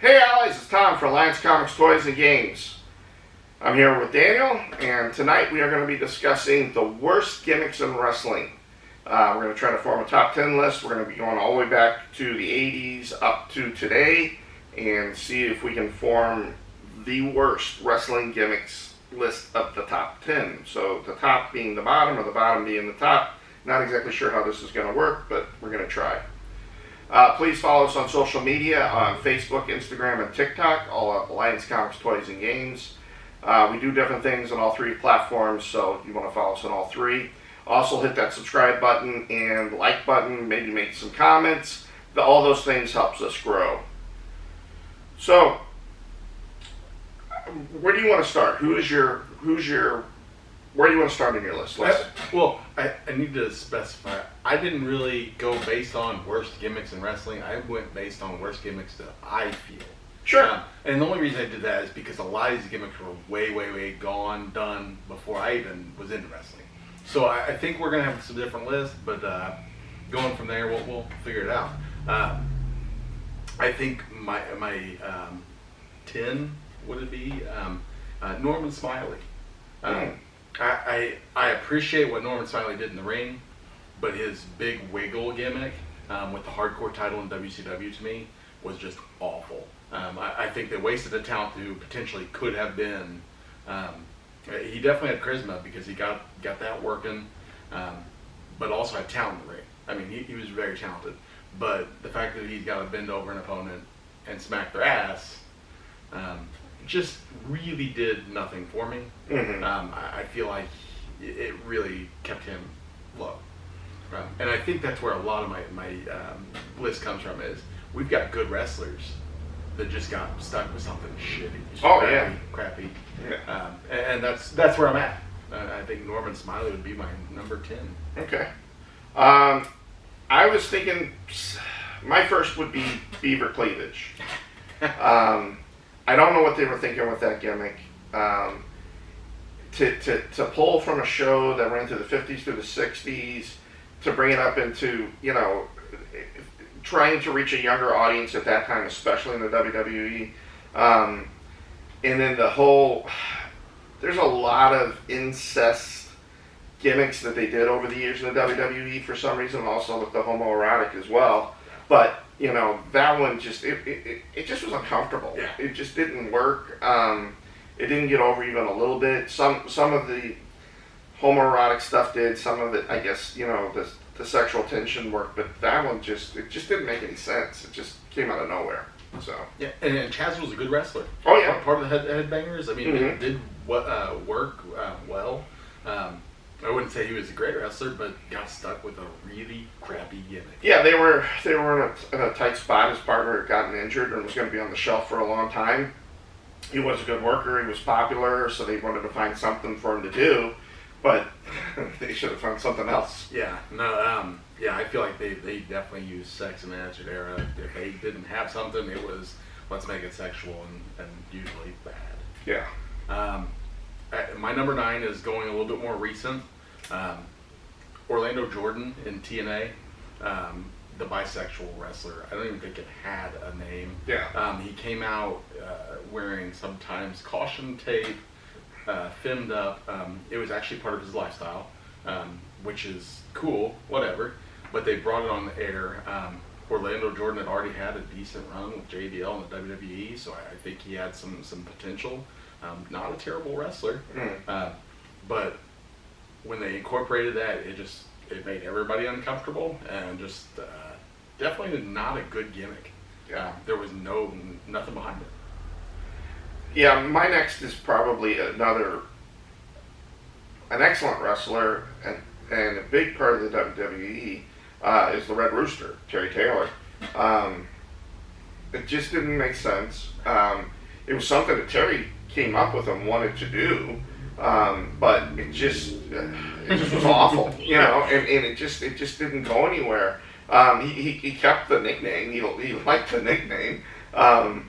Hey allies, it's Tom for Alliance Comics Toys and Games. I'm here with Daniel, and tonight we are going to be discussing the worst gimmicks in wrestling. We're going to try to form a top 10 list. We're going to be going all the way back to the 80s up to today and see if we can form the worst wrestling gimmicks list of the top 10. So the top being the bottom or the bottom being the top. Not exactly sure how this is going to work, but we're going to try. Please follow us on social media on Facebook, Instagram, and TikTok, all at Alliance Comics, Toys, and Games. We do different things on all three platforms, so you want to follow us on all three. Also hit that subscribe button and like button, maybe make some comments. All those things helps us grow. So, where do you want to start? Where do you want to start in your list? I need to specify. I didn't really go based on worst gimmicks in wrestling. I went based on worst gimmicks that I feel. Sure. And the only reason I did that is because a lot of these gimmicks were way done before I even was into wrestling. So I think we're going to have some different lists, but going from there, we'll figure it out. I think my 10, would it be? Norman Smiley. I appreciate what Norman Smiley did in the ring, but his big wiggle gimmick with the hardcore title in WCW to me was just awful. I think they wasted a talent who potentially could have been. He definitely had charisma because he got that working, but also had talent in the ring. I mean, he was very talented. But the fact that he's got to bend over an opponent and smack their ass just really did nothing for me. Mm-hmm. I feel like it really kept him low. And I think that's where a lot of my list comes from is we've got good wrestlers that just got stuck with something shitty. Crappy. Yeah. And that's where I'm at. I think Norman Smiley would be my number 10. Okay. I was thinking my first would be Beaver Cleavage. I don't know what they were thinking with that gimmick. To pull from a show that ran through the 50s through the 60s to bring it up into, trying to reach a younger audience at that time, especially in the WWE. And then there's a lot of incest gimmicks that they did over the years in the WWE for some reason, also with the homoerotic as well. But that one just it just was uncomfortable. Yeah. It just didn't work. It didn't get over even a little bit. Some of the homoerotic stuff did. Some of it, I guess, the sexual tension worked. But that one just didn't make any sense. It just came out of nowhere. So yeah, and Chaz was a good wrestler. Oh yeah, part of the headbangers. I mean, it did work well. I wouldn't say he was a great wrestler, but got stuck with a really crappy gimmick. Yeah, they were in a tight spot. His partner had gotten injured and was going to be on the shelf for a long time. He was a good worker. He was popular, so they wanted to find something for him to do, but they should have found something else. Yeah, no, I feel like they definitely used sex in the Attitude Era. If they didn't have something, it was let's make it sexual and usually bad. Yeah. My number 9 is going a little bit more recent. Orlando Jordan in TNA, the bisexual wrestler. I don't even think it had a name. Yeah. He came out wearing sometimes caution tape, filmed up. It was actually part of his lifestyle, which is cool, whatever. But they brought it on the air. Orlando Jordan had already had a decent run with JBL in the WWE, so I think he had some potential. Not a terrible wrestler, but when they incorporated that, it made everybody uncomfortable and just definitely not a good gimmick. Yeah, there was nothing behind it. Yeah, my next is probably an excellent wrestler and a big part of the WWE is the Red Rooster, Terry Taylor. It just didn't make sense. It was something that Terry came up with and wanted to do, but it just was awful, and it just didn't go anywhere. He kept the nickname. He liked the nickname, and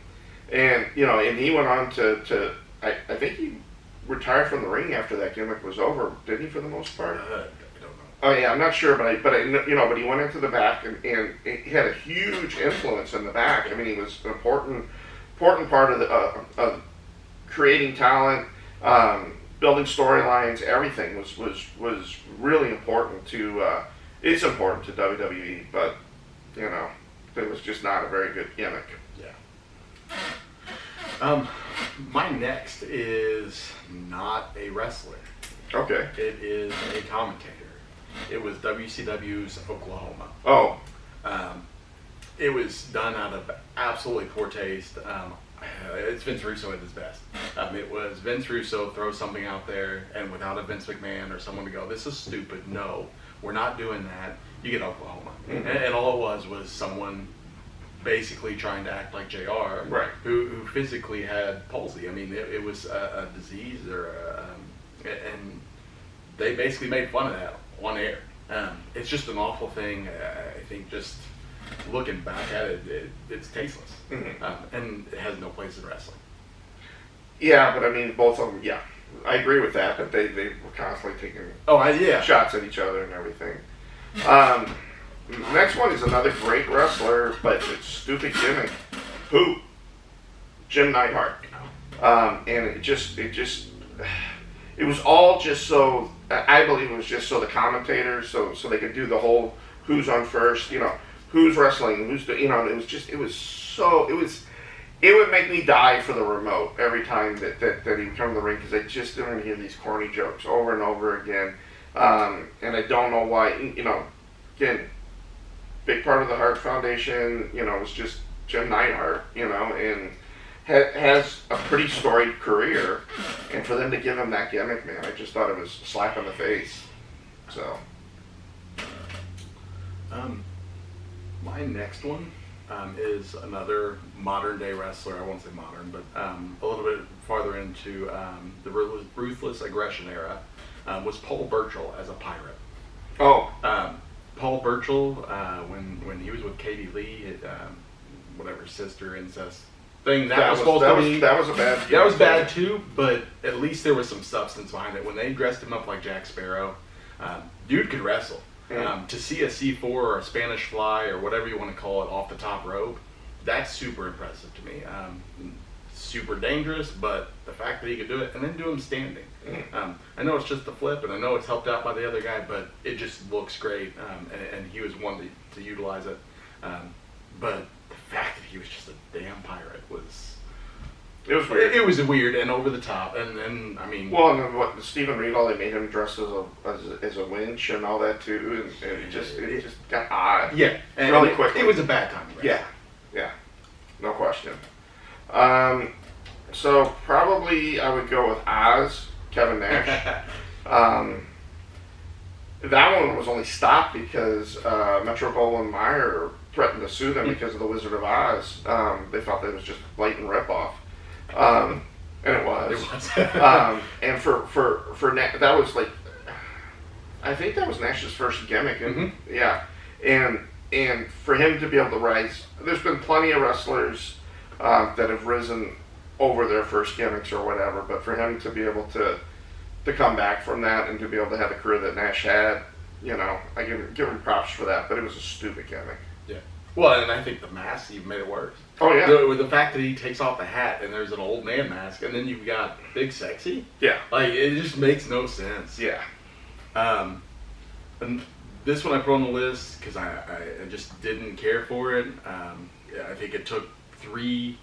he went on to I think he retired from the ring after that gimmick was over, didn't he, for the most part? I don't know. Oh yeah, I'm not sure, but he went into the back and he had a huge influence in the back. I mean, he was an important important part of creating talent, building storylines. Everything was really important to. It's important to WWE, but it was just not a very good gimmick. Yeah. My next is not a wrestler. Okay. It is a commentator. It was WCW's Oklahoma. Oh. It was done out of absolutely poor taste. It's Vince Russo at his best. It was Vince Russo throw something out there, and without a Vince McMahon or someone to go, this is stupid. No, we're not doing that. You get Oklahoma. Mm-hmm. And all it was someone basically trying to act like JR, right? Who physically had palsy. I mean, it was a disease, and they basically made fun of that on air. It's just an awful thing. I think just looking back at it, it's tasteless. Mm-hmm. And it has no place in wrestling. Yeah, but I mean, both of them, yeah. I agree with that, but they were constantly taking shots at each other and everything. Next one is another great wrestler, but it's stupid gimmick. Who? Jim Neidhart. And it was all just so, I believe it was just so the commentators, so they could do the whole who's on first, who's wrestling, it would make me die for the remote every time that he would come to the ring, because I just didn't hear these corny jokes over and over again. And I don't know why, again, big part of the Hart Foundation, was just Jim Neidhart, and has a pretty storied career, and for them to give him that gimmick, man, I just thought it was a slap in the face. So. My next one is another modern day wrestler. I won't say modern, but a little bit farther into the ruthless aggression era, was Paul Burchill as a pirate. Oh. Paul Burchill, when he was with Katie Lee, whatever sister incest thing that was supposed to be. That was a bad. That was bad too, but at least there was some substance behind it. When they dressed him up like Jack Sparrow, dude could wrestle. To see a C4 or a Spanish fly or whatever you want to call it off the top rope, that's super impressive to me. Super dangerous, but the fact that he could do it and then do him standing. I know it's just the flip, and I know it's helped out by the other guy, but it just looks great, and he was one to utilize it. But the fact that he was just a damn pirate was... It was weird. It was weird and over the top, and then I mean. Well, and then what? Stephen Regal, they made him dress as a winch and all that too, and it just got odd. Yeah, and really quickly. It was a bad time. Right? Yeah, no question. So probably I would go with Oz, Kevin Nash. That one was only stopped because Metro-Goldwyn-Mayer threatened to sue them because of the Wizard of Oz. They thought that it was just a blatant ripoff. And it was. And for that was like, I think that was Nash's first gimmick. And, yeah. And for him to be able to rise, there's been plenty of wrestlers that have risen over their first gimmicks or whatever, but for him to be able to come back from that and to be able to have the career that Nash had, I give him props for that, but it was a stupid gimmick. Yeah. Well, and I think the mask even made it worse. Oh, yeah. With the fact that he takes off the hat and there's an old man mask, and then you've got Big Sexy. Yeah. Like, it just makes no sense. Yeah. And this one I put on the list because I just didn't care for it. I think it took three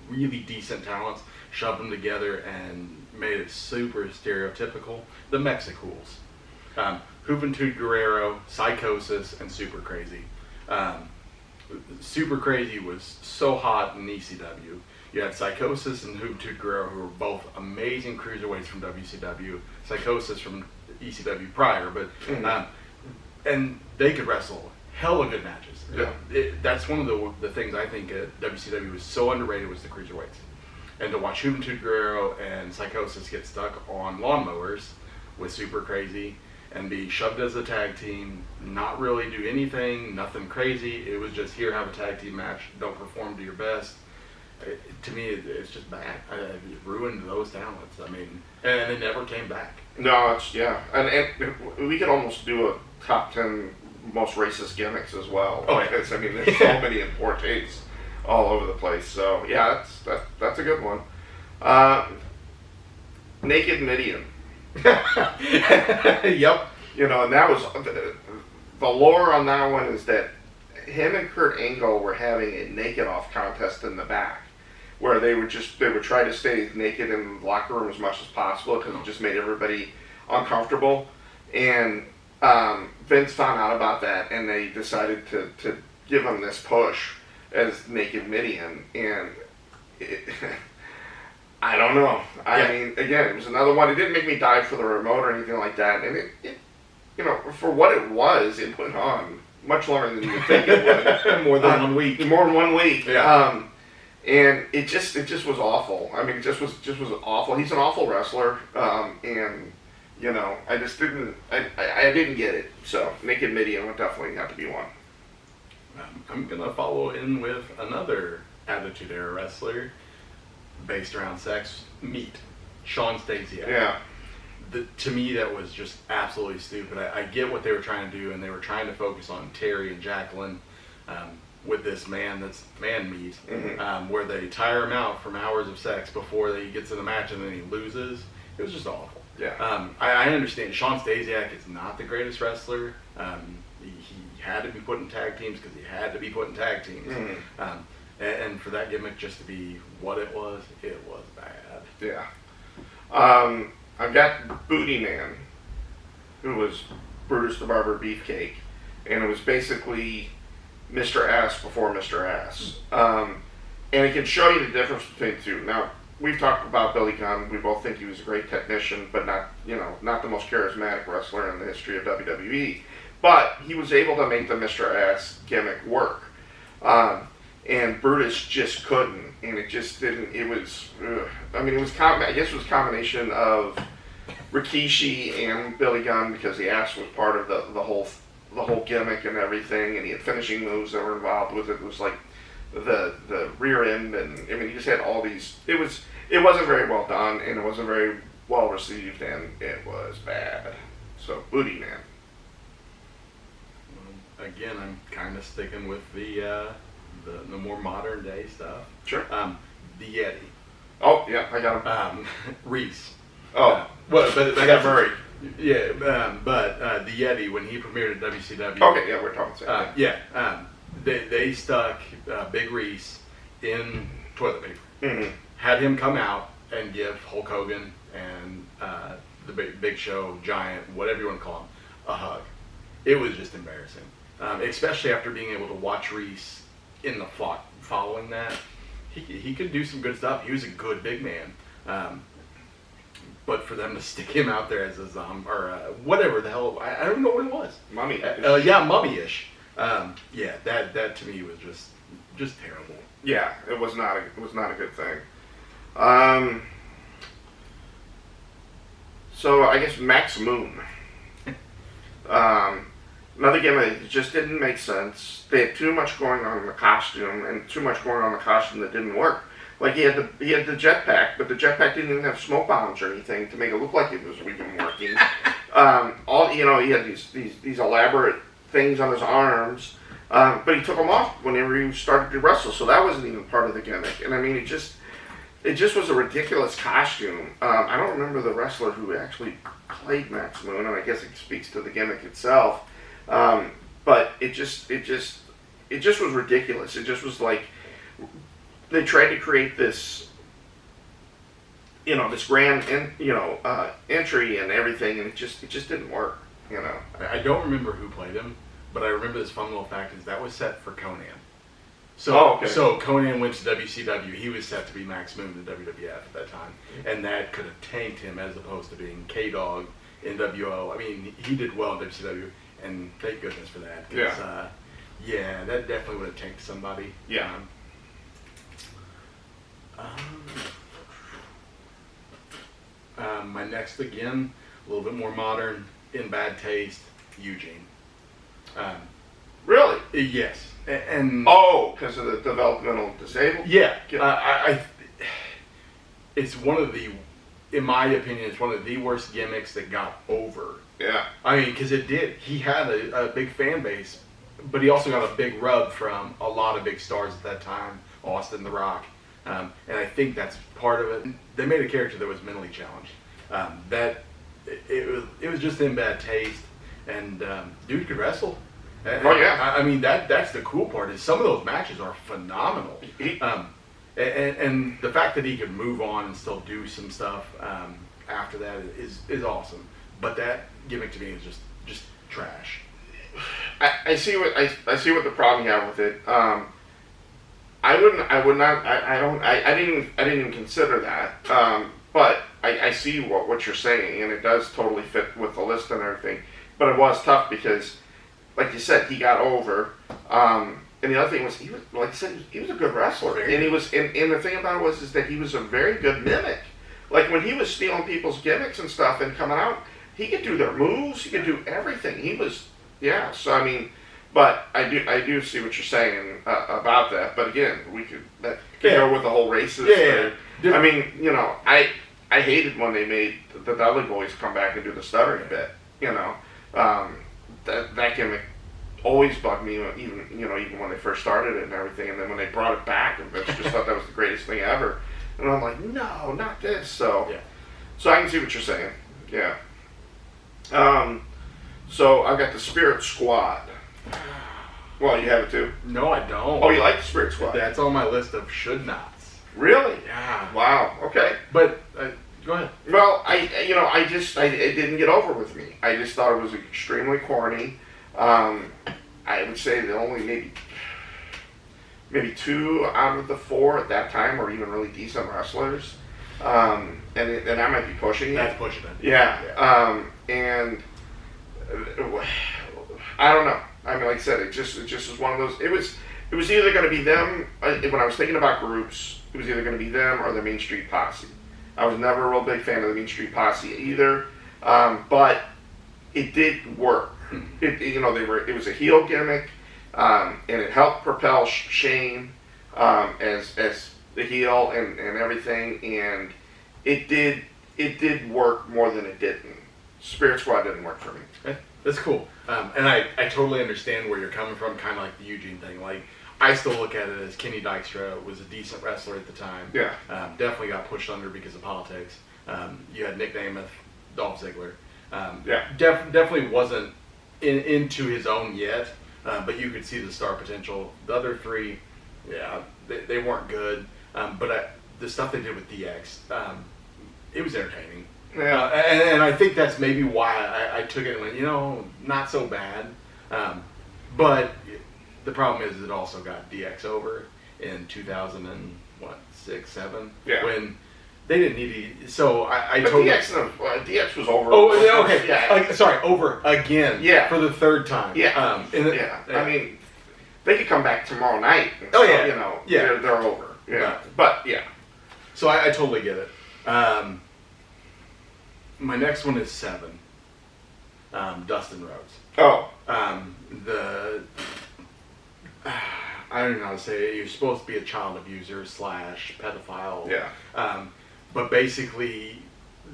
really decent talents, shoved them together, and made it super stereotypical. The Mexicools. Juventud Guerrero, Psychosis, and Super Crazy. Super Crazy was so hot in ECW. You had Psychosis and Juventud Guerrero, who were both amazing cruiserweights from WCW. Psychosis from ECW prior, but and they could wrestle hella good matches. Yeah. That's one of the things I think WCW was so underrated was the cruiserweights. And to watch Juventud Guerrero and Psychosis get stuck on lawnmowers with Super Crazy and be shoved as a tag team, not really do anything, nothing crazy. It was just here, have a tag team match, don't perform to your best. To me, it's just bad. It ruined those talents. I mean, and they never came back. No, it's, yeah. And we could almost do a top 10 most racist gimmicks as well. Oh, I mean, there's so many in poor taste all over the place. So yeah, that's a good one. Naked Midian. Yep. You know, and that was the lore on that one is that him and Kurt Angle were having a naked off contest in the back, where they would try to stay naked in the locker room as much as possible because it just made everybody uncomfortable. And Vince found out about that, and they decided to give him this push as Naked Midian, and I don't know. I mean, again, it was another one. It didn't make me dive for the remote or anything like that, and it you know, for what it went on much longer than you would think it would. More than 1 week. More than 1 week. Yeah. And it just was awful. I mean, it just was awful. He's an awful wrestler, and you know, I just didn't get it. So Naked Midian would definitely have to be one. I'm gonna follow in with another Attitude Era wrestler based around sex. Sean Stasiak. Yeah. To me, that was just absolutely stupid. I get what they were trying to do, and they were trying to focus on Terry and Jacqueline with this man that's man meat, where they tire him out from hours of sex before he gets in the match and then he loses. It was just awful. Yeah. I understand Sean Stasiak is not the greatest wrestler. He had to be put in tag teams because he had to be put in tag teams. And for that gimmick just to be what it was bad. Yeah. I've got Booty Man, who was Brutus the Barber Beefcake, and it was basically Mr. Ass before Mr. Ass. And it can show you the difference between the two. Now, we've talked about Billy Gunn. We both think he was a great technician, but not the most charismatic wrestler in the history of WWE. But he was able to make the Mr. Ass gimmick work. And Brutus just couldn't, and it just didn't. It was, I mean, I guess it was a combination of Rikishi and Billy Gunn because the ass was part of the whole gimmick and everything, and he had finishing moves that were involved with it. It was like the rear end, and I mean, he just had all these. It wasn't very well done, and it wasn't very well received, and it was bad. So, Booty Man. Again, I'm kind of sticking with the more modern day stuff. Sure. The Yeti. Oh yeah, I got him. Reese. Oh, well, but I got Murray. Yeah, but the Yeti when he premiered at WCW. Okay, yeah, we're talking. They stuck Big Reese in toilet paper. Mm-hmm. Had him come out and give Hulk Hogan and the Big Show, Giant, whatever you want to call him, a hug. It was just embarrassing, especially after being able to watch Reese in the flock following that. He could do some good stuff. He was a good big man. But for them to stick him out there as a zombie or whatever the hell, I don't know what it was. Mummy. Mummy-ish. That to me was just terrible. Yeah, it was not a good thing. So I guess Max Moon. Another gimmick that just didn't make sense. They had too much going on in the costume, and too much going on in the costume that didn't work. Like he had the jetpack, but the jetpack didn't even have smoke bombs or anything to make it look like it was even working. He had these elaborate things on his arms, but he took them off whenever he started to wrestle. So that wasn't even part of the gimmick. And I mean, it just was a ridiculous costume. I don't remember the wrestler who actually played Max Moon, and I guess it speaks to the gimmick itself. But it just was ridiculous. It just was like they tried to create this, this grand, entry and everything, and it just didn't work. I don't remember who played him, but I remember this fun little fact is that was set for Conan. So Conan went to WCW. He was set to be Max Moon in WWF at that time, and that could have tanked him as opposed to being K-Dog in WO. I mean, he did well in WCW. And thank goodness for that. That definitely would have tanked somebody. Yeah. My next, again, a little bit more modern, in bad taste, Eugene. Really? Yes. And because of the developmental disabled? Yeah. It's one of the, in my opinion, it's one of the worst gimmicks that got over. Yeah. I mean, because it did. He had a big fan base but he also got a big rub from a lot of big stars at that time, Austin, The Rock, and I think that's part of it. They made a character that was mentally challenged. It was just in bad taste, and dude could wrestle. Oh yeah. I mean that's the cool part is some of those matches are phenomenal. And the fact that he could move on and still do some stuff after that is awesome. But that gimmick to me is just trash. I see what the problem you have with it. I didn't even consider that. But I see what you're saying, and it does totally fit with the list and everything. But it was tough because, like you said, he got over. And the other thing was, he was, like you said, he was a good wrestler, and he was. And the thing about it is that he was a very good mimic. Like when he was stealing people's gimmicks and stuff and coming out, he could do their moves. He could do everything. He was, yeah. So I mean, but I do see what you're saying about that. But again, we could go with the whole racist. Yeah. I mean, you know, I hated when they made the Dudley Boys come back and do the stuttering bit. You know, that gimmick always bugged me, even when they first started it and everything. And then when they brought it back, and Vince just thought that was the greatest thing ever. And I'm like, no, not this. So, yeah. So I can see what you're saying. Yeah. So I've got the Spirit Squad. Well, you have it too? No, I don't. Oh, you like the Spirit Squad? That's on my list of should nots. Really? Yeah. Wow. Okay. But go ahead. Well, it didn't get over with me. I just thought it was extremely corny. I would say that only maybe 2 out of the 4 at that time were even really decent wrestlers. And I might be pushing it. That's pushing it. Yeah. And I don't know. I mean, like I said, it just was one of those. It was either going to be them. When I was thinking about groups, it was either going to be them or the Main Street Posse. I was never a real big fan of the Main Street Posse either. But it did work. It was a heel gimmick, and it helped propel Shane as the heel and everything, and it did work more than it didn't. Spirit Squad didn't work for me. That's cool, and I totally understand where you're coming from. Kind of like the Eugene thing. Like I still look at it as Kenny Dykstra was a decent wrestler at the time. Yeah, definitely got pushed under because of politics. You had Nick Namath, Dolph Ziggler. Definitely wasn't into his own yet, but you could see the star potential. The other 3, yeah, they weren't good, but the stuff they did with DX, it was entertaining. Yeah, and I think that's maybe why I took it and went, not so bad. But the problem is it also got DX over in 2006, 7, when they didn't need to. So I but totally. DX was over. Oh, okay. Yeah. Sorry, over again. Yeah. For the 3rd time. Yeah. I mean, they could come back tomorrow night. And oh, so, yeah. They're over. Yeah. Right. But, yeah. So I totally get it. My next one is 7. Dustin Rhodes. Oh. I don't even know how to say it. You're supposed to be a child abuser / pedophile. Yeah. But basically,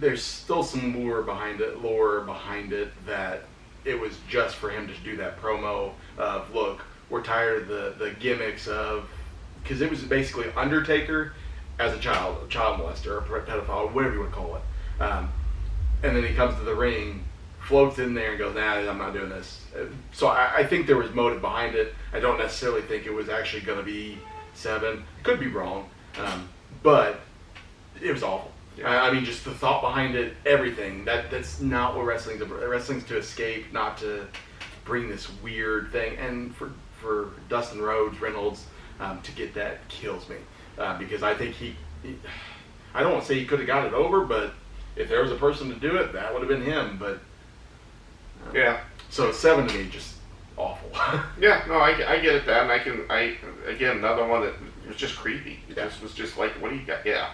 there's still some lore behind it that it was just for him to do that promo of, look, we're tired of the gimmicks of, because it was basically Undertaker as a child molester or pedophile, whatever you want to call it. And then he comes to the ring, floats in there and goes, nah, I'm not doing this. So I think there was motive behind it. I don't necessarily think it was actually going to be 7. Could be wrong. But it was awful. Yeah. I mean, just the thought behind it, everything. That's not what wrestling's about. Wrestling's to escape, not to bring this weird thing. And for Dustin Reynolds, to get that kills me. Because I think he I don't want to say he could have got it over, but if there was a person to do it, that would have been him. But yeah. So 7 to me, just awful. Yeah, no, I get it. That, and again, another one that was just creepy. It just was just like, what do you got? Yeah.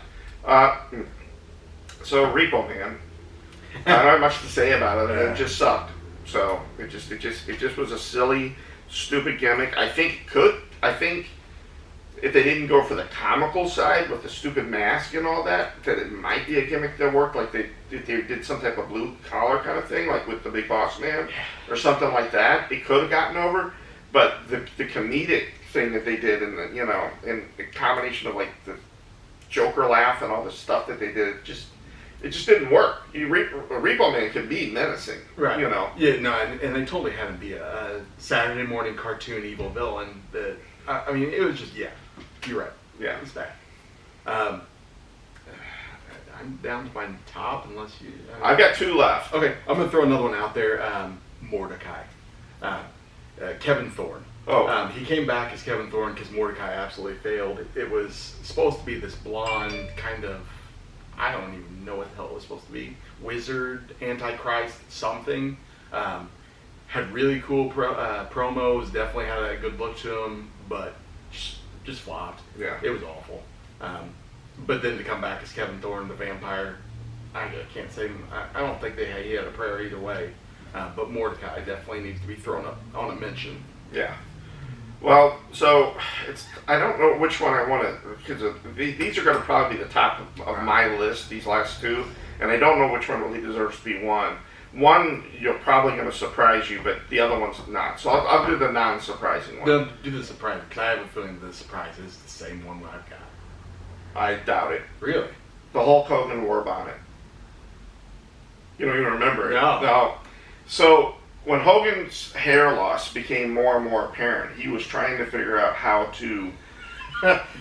So Repo Man, I don't have much to say about it. It just sucked. So it just was a silly, stupid gimmick. I think if they didn't go for the comical side with the stupid mask and all that it might be a gimmick that worked. Like they did some type of blue collar kind of thing, like with the Big Boss Man or something like that. It could have gotten over. but the comedic thing that they did, and and the combination of like the Joker laugh and all the stuff that they did, it just didn't work. Repo Man could be menacing, right? Yeah, no, and they totally had him be a Saturday morning cartoon evil villain. That I mean, it was just you're right. Yeah, it's bad. I'm down to my top, unless you. I've got 2 left. Okay, I'm gonna throw another one out there. Mordecai, Kevin Thorne. Oh, he came back as Kevin Thorne because Mordecai absolutely failed. It was supposed to be this blonde kind of, I don't even know what the hell it was supposed to be, wizard, antichrist, something. Had really cool promos. Definitely had a good look to him, but just flopped. Yeah, it was awful. But then to come back as Kevin Thorne, the vampire, I can't say. I don't think he had a prayer either way. But Mordecai definitely needs to be thrown up on a mention. Yeah. Well, so I don't know which one I want to, because these are going to probably be the top of my list, these last 2, and I don't know which one really deserves to be one. One, you're probably going to surprise you, but the other one's not. So I'll do the non-surprising one. No, do the surprise, because I have a feeling the surprise is the same one that I've got. I doubt it. Really? The Hulk Hogan war bonnet. You don't even remember it. No. So when Hogan's hair loss became more and more apparent, he was trying to figure out how to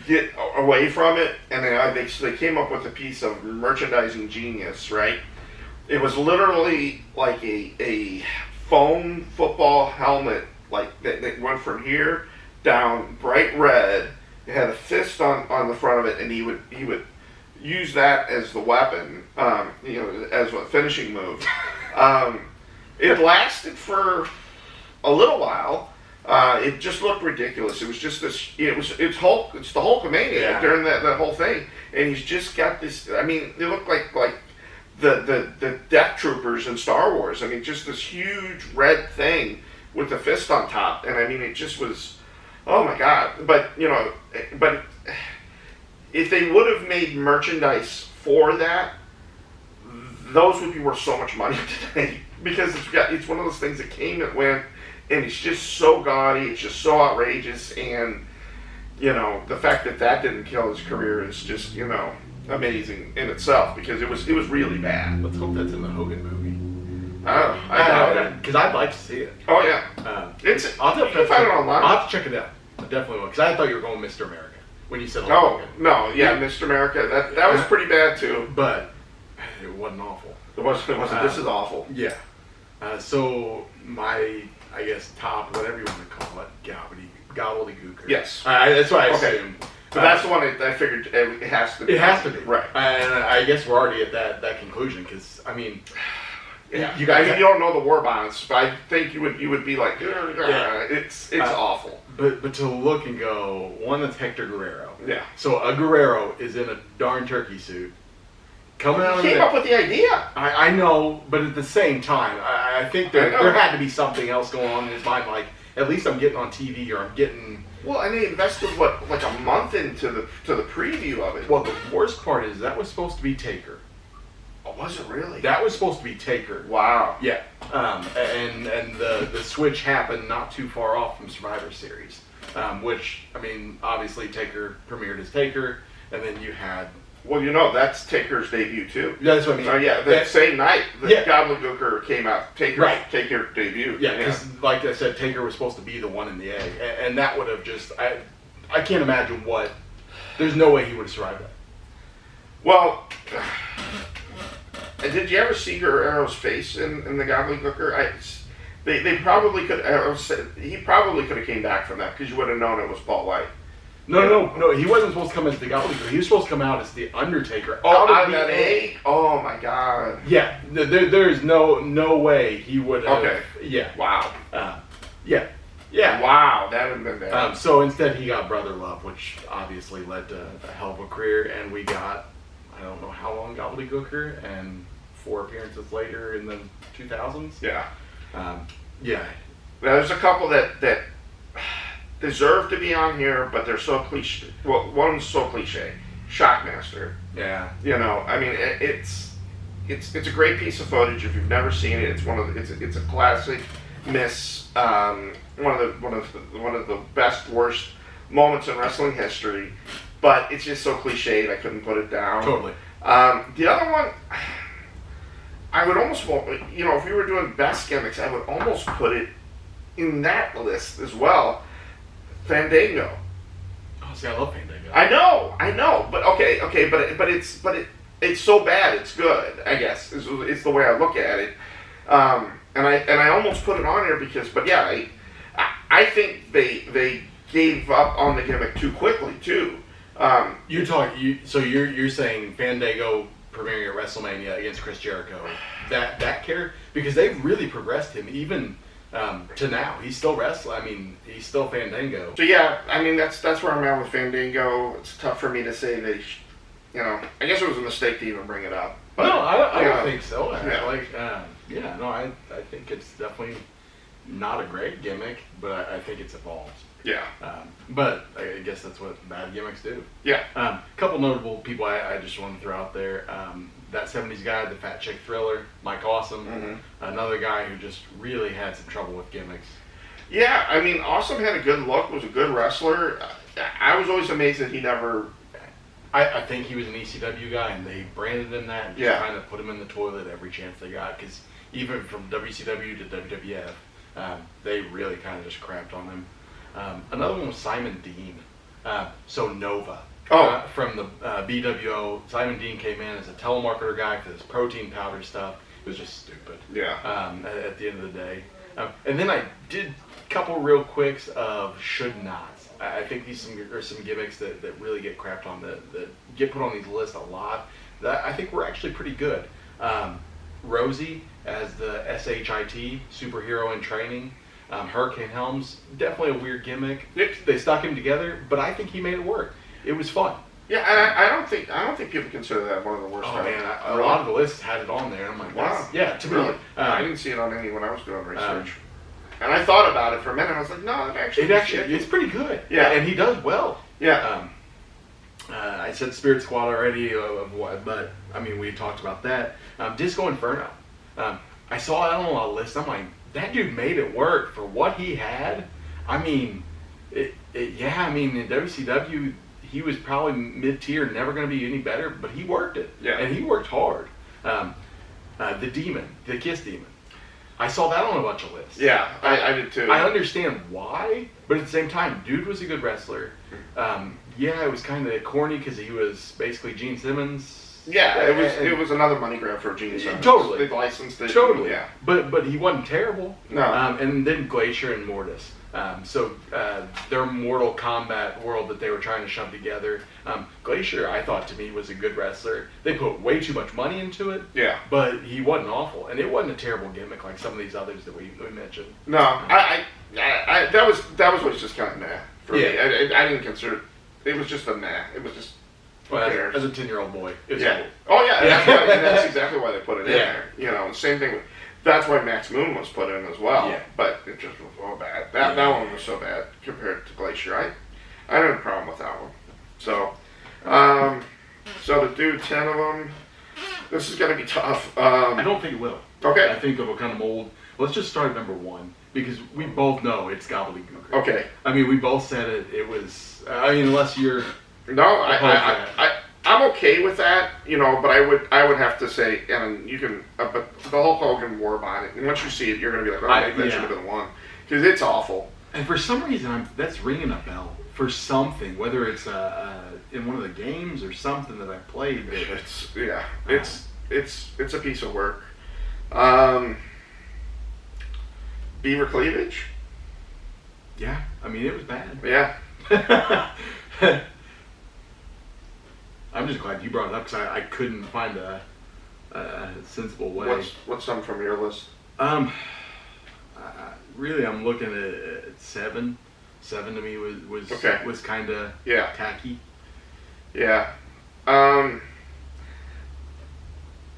get away from it, and they came up with a piece of merchandising genius, right? It was literally like a foam football helmet, like that went from here down bright red. It had a fist on the front of it, and he would use that as the weapon, as a finishing move. It lasted for a little while. It just looked ridiculous. It was just this. It's the Hulkamania during that whole thing, and he's just got this. I mean, they look like the Death Troopers in Star Wars. I mean, just this huge red thing with the fist on top, and I mean, it just was. Oh my God! But if they would have made merchandise for that, those would be worth so much money today, because it's one of those things that came and went, and it's just so gaudy, it's just so outrageous, and the fact that didn't kill his career is just amazing in itself, because it was really bad. Let's hope that's in the Hogan movie. I doubt it, because I'd like to see it. Oh yeah, you can find it online. I'll have to check it out. I definitely will, because I thought you were going Mr. America when you said. Oh no, yeah, Mr. America, that was pretty bad too. But it wasn't awful. It wasn't. This is awful. Yeah. So my, I guess, top, whatever you want to call it, gobbledygooker. Yes. That's what I assumed. But that's the one I figured it has to be. It has to be. Right. And I guess we're already at that conclusion, because, I mean... Yeah. You don't know the war bonds, but I think you would be like, it's awful. But to look and go, one, that's Hector Guerrero. Yeah. So a Guerrero is in a darn turkey suit. Coming out he came up with the idea. I know, but at the same time, I think there had to be something else going on in his mind, like, at least I'm getting on TV, or I'm getting... Well, and they invested, like a month into the preview of it. Well, the worst part is that was supposed to be Taker. Oh, was it really? That was supposed to be Taker. Wow. Yeah. And the switch happened not too far off from Survivor Series, which, I mean, obviously Taker premiered as Taker, and then you had... Well, that's Taker's debut too. Yeah, that's what I mean. So yeah, that same night, the Gobbledygooker came out. Taker debut. Yeah, because like I said, Taker was supposed to be the one in the egg, and that would have just... I can't imagine what... There's no way he would have survived that. Well... Did you ever see Guerrero's face in the Gobbledygooker? They probably could. He probably could have came back from that, because you would have known it was Paul White. No. He wasn't supposed to come as the Gobbledygooker. He was supposed to come out as the Undertaker. Oh, out of that egg? Oh my God. Yeah. There's no way he would have. Okay. Yeah. Wow. Yeah. Wow, that would have been bad. So instead, he got Brother Love, which obviously led to a hell of a career, and we got. I don't know how long Gobbledygooker, and 4 appearances later in the 2000s. Yeah. Yeah. There's a couple that deserve to be on here, but they're so cliche. Well, one's so cliche. Shockmaster. Yeah. I mean, it's a great piece of footage. If you've never seen it, it's a classic. miss one of the best worst moments in wrestling history, but it's just so cliched I couldn't put it down. Totally. The other one, I would almost, if we were doing best gimmicks, I would almost put it in that list as well. Fandango. Oh, see, I love Fandango. I know, but okay, but it's so bad, it's good. I guess it's the way I look at it, and I almost put it on here because, but yeah, I think they gave up on the gimmick too quickly too. You're saying Fandango premiering at WrestleMania against Chris Jericho, that character, because they've really progressed him even to now. He's still wrestling. I mean, he's still Fandango. So yeah, I mean that's where I'm at with Fandango. It's tough for me to say that. I guess it was a mistake to even bring it up. But, no, I don't think so. Yeah. I think it's definitely not a great gimmick, but I think it's evolved. Yeah. But I guess that's what bad gimmicks do. Yeah. A couple notable people I just want to throw out there. That 70s guy, the Fat Chick Thriller, Mike Awesome. Mm-hmm. Another guy who just really had some trouble with gimmicks. Yeah, I mean, Awesome had a good look, was a good wrestler. I was always amazed that he never... I think he was an ECW guy, and they branded him that and just kind of put him in the toilet every chance they got, because even from WCW to WWF, they really kind of just crapped on him. Another one was Simon Dean, so Nova. From the BWO, Simon Dean came in as a telemarketer guy for this protein powder stuff. It was just stupid. Yeah. At the end of the day. And then I did a couple real quicks of should nots. I think these are some gimmicks that really get crapped on, that get put on these lists a lot, that I think were actually pretty good. Rosie as the SHIT, superhero in training. Hurricane Helms, definitely a weird gimmick. They stuck him together, but I think he made it work. It was fun. Yeah, and I don't think people consider that one of the worst. Oh man, a lot of the lists had it on there. And I'm like, wow. Yeah, to me, I didn't see it on any when I was doing research. And I thought about it for a minute. I was like, no, it's pretty good. Yeah, and he does well. Yeah. I said Spirit Squad already, but I mean we talked about that. Disco Inferno. I saw that on a list. I'm like, that dude made it work for what he had. I mean, in WCW, he was probably mid-tier, never going to be any better, but he worked it. Yeah. And he worked hard. The Demon, the Kiss Demon. I saw that on a bunch of lists. Yeah, I did too. I understand why, but at the same time, dude was a good wrestler. It was kind of corny because he was basically Gene Simmons. Yeah, it was another money grab for Gene Simmons. Totally. They licensed it. Totally. Yeah. But he wasn't terrible. No. And then Glacier and Mortis. Their Mortal Kombat world that they were trying to shove together. Glacier, I thought, to me, was a good wrestler. They put way too much money into it. Yeah. But he wasn't awful, and it wasn't a terrible gimmick like some of these others that we mentioned. No, that was always just kind of meh for me. I didn't consider it was just a meh. It was just. Well, as a 10-year-old boy, it's cool. Oh yeah, that's exactly why they put it in there. Same thing. That's why Max Moon was put in as well. Yeah. But it just was all bad. That one was so bad compared to Glacier. I didn't have a problem with that one. So, so to do 10 of them, this is going to be tough. I don't think it will. Okay. I think it will kind of mold. Let's just start at number 1 because we both know it's gobbledygook. Okay. I mean, we both said it. It was. unless you're. No, I'm okay with that, but I would have to say, and you can, but the Hulk Hogan War Bonnet, and once you see it, you're going to be like, oh, maybe that should have been the one, because it's awful. And for some reason, that's ringing a bell for something, whether it's in one of the games or something that I played. It's a piece of work. Beaver Cleavage. Yeah, I mean it was bad. Yeah. I'm just glad you brought it up because I couldn't find a sensible way. What's some from your list? Really, I'm looking at 7. 7 to me was kind of tacky. Yeah.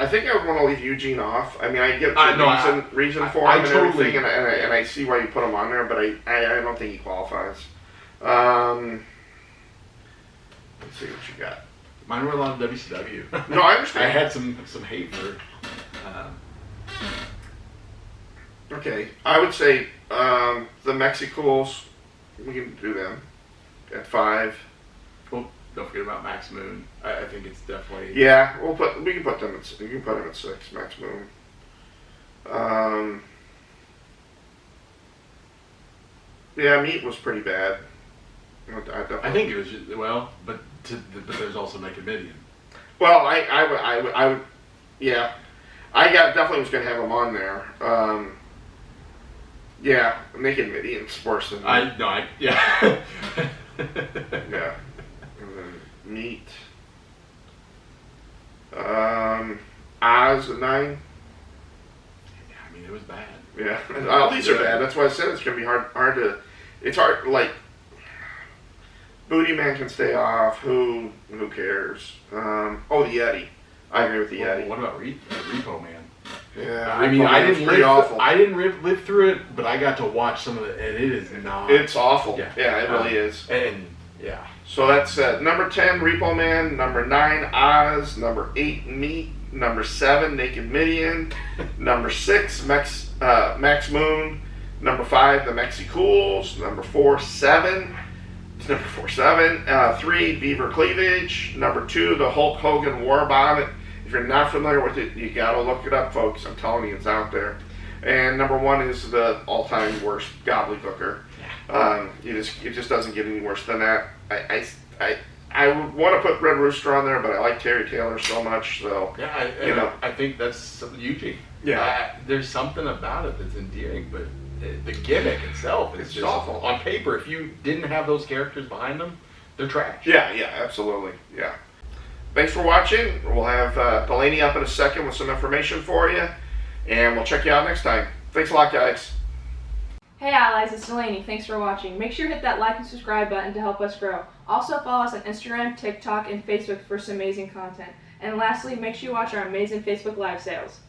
I think I would want to leave Eugene off. I mean, I get the reason for him and everything, and I see why you put him on there, but I don't think he qualifies. Let's see what you got. Mine were a lot of WCW. No, I understand. I had some hate for. Okay, I would say the Mexicools, we can do them at 5. Well, don't forget about Max Moon. I think it's definitely. Yeah, we can put them at 6. Max Moon. Yeah, Meat was pretty bad. I think it was just, but there's also Naked Midian. Well, I would, yeah, definitely was going to have him on there. Yeah, Naked Midian's worse than yeah. Yeah, and then Meat. Oz at 9. Yeah, I mean, it was bad. Yeah, all these are bad. That's why I said it's going to be hard to. It's hard. Like, Booty Man can stay off. Who cares? The Yeti. I agree with the Yeti. What about Repo Man? Yeah, I mean, I didn't live through it, but I got to watch some of it, and it is not. It's awful. Yeah, it really is. And yeah. So that's number 10, Repo Man. Number 9, Oz. Number 8, Meat. Number 7, Naked Midian. Number 6, Max Moon. Number 5, the Mexicools. Number 4, 7. 3, Beaver Cleavage. Number 2, the Hulk Hogan War Bonnet. If you're not familiar with it, you gotta look it up, folks. I'm telling you, it's out there. And number 1 is the all-time worst Gobbledygooker. It just doesn't get any worse than that. I would want to put Red Rooster on there, but I like Terry Taylor so much, so I think that's Eugene. Yeah, there's something about it that's endearing, but the gimmick itself is just awful. On paper, if you didn't have those characters behind them, they're trash. Yeah, absolutely. Yeah. Thanks for watching. We'll have Delaney up in a second with some information for you, and we'll check you out next time. Thanks a lot, guys. Hey allies, it's Delaney. Thanks for watching. Make sure to hit that like and subscribe button to help us grow. Also follow us on Instagram, TikTok, and Facebook for some amazing content. And lastly, make sure you watch our amazing Facebook Live sales.